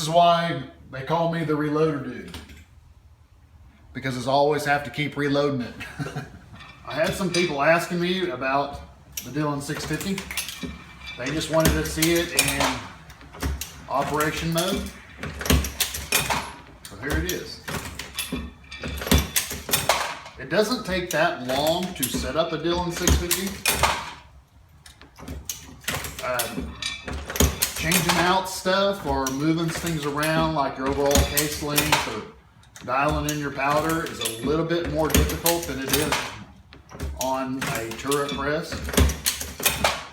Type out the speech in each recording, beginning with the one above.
is why they call me the reloader dude, because I always have to keep reloading it. I had some people asking me about the Dillon 650. They just wanted to see it in operation mode. So here it is. It doesn't take that long to set up a Dillon 650. Changing out stuff or moving things around, like your overall case length or dialing in your powder, is a little bit more difficult than it is on a turret press.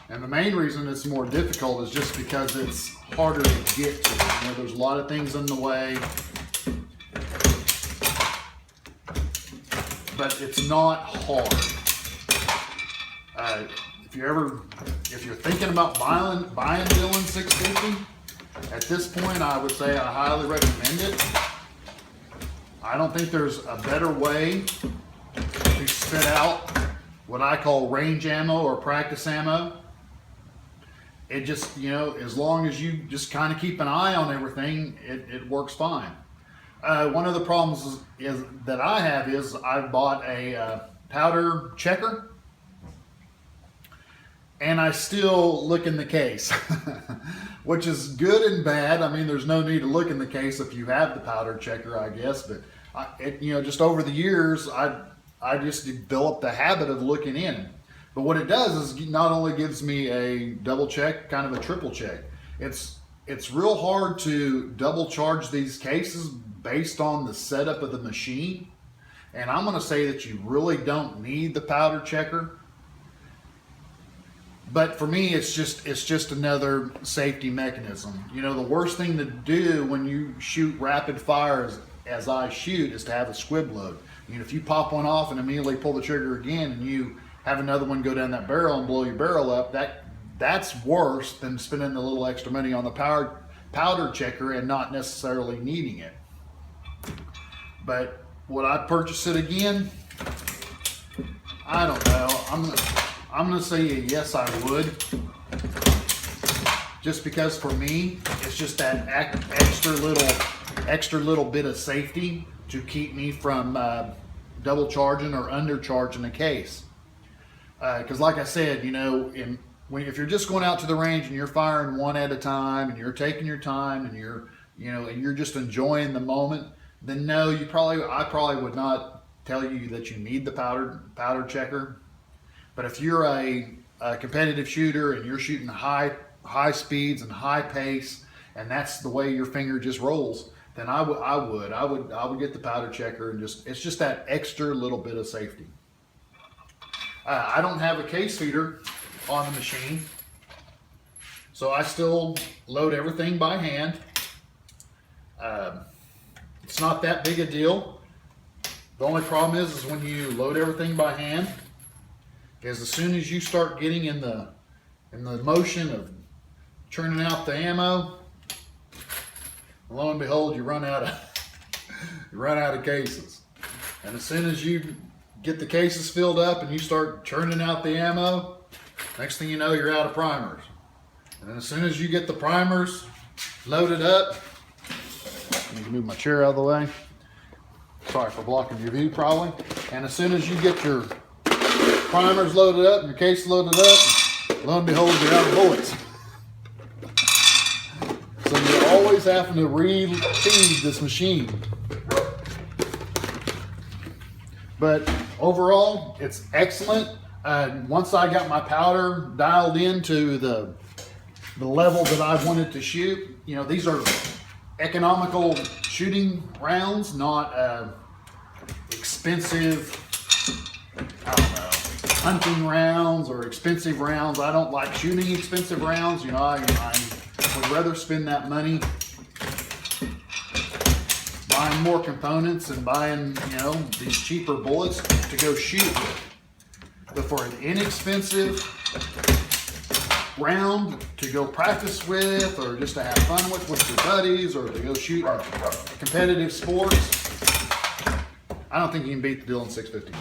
And the main reason it's more difficult is just because it's harder to get to. You know, there's a lot of things in the way, but it's not hard. If you're thinking about buying Dillon 650, at this point I would say I highly recommend it. I don't think there's a better way to spit out what I call range ammo or practice ammo. It just, you know, as long as you just kind of keep an eye on everything, it works fine. One of the problems that I have is I bought a powder checker, and I still look in the case, which is good and bad. I mean, there's no need to look in the case if you have the powder checker, I guess. But you know, just over the years, I just developed the habit of looking in. But what it does is not only gives me a double check, kind of a triple check. It's real hard to double charge these cases based on the setup of the machine. And I'm going to say that you really don't need the powder checker. But for me, it's just another safety mechanism. You know, the worst thing to do when you shoot rapid fire, as I shoot, is to have a squib load. You know, if you pop one off and immediately pull the trigger again, and you have another one go down that barrel and blow your barrel up, that's worse than spending the little extra money on the powder checker and not necessarily needing it. But would I purchase it again? I don't know. I'm gonna say yes, I would. Just because for me, it's just that extra little bit of safety to keep me from double charging or undercharging a case. Because like I said, you know, if you're just going out to the range and you're firing one at a time and you're taking your time and you're just enjoying the moment, then no, I probably would not tell you that you need the powder checker. But if you're a competitive shooter and you're shooting high speeds and high pace, and that's the way your finger just rolls, then I would get the powder checker, and it's just that extra little bit of safety. I don't have a case feeder on the machine, so I still load everything by hand. It's not that big a deal. The only problem is when you load everything by hand, is as soon as you start getting in the motion of churning out the ammo, lo and behold, you run out of cases. And as soon as you get the cases filled up and you start churning out the ammo, next thing you know, you're out of primers. And then as soon as you get the primers loaded up, let me move my chair out of the way. Sorry for blocking your view probably. And as soon as you get your primers loaded up and your case loaded up, lo and behold, you're out of bullets. So you're always having to refeed this machine. But overall, it's excellent. Once I got my powder dialed into the level that I wanted to shoot, you know, these are economical shooting rounds, not expensive, I don't know, hunting rounds or expensive rounds. I don't like shooting expensive rounds. You know, I would rather spend that money buying more components and buying, you know, these cheaper bullets to go shoot with. But for an inexpensive round to go practice with, or just to have fun with your buddies, or to go shoot competitive sports, I don't think you can beat the Dillon 650.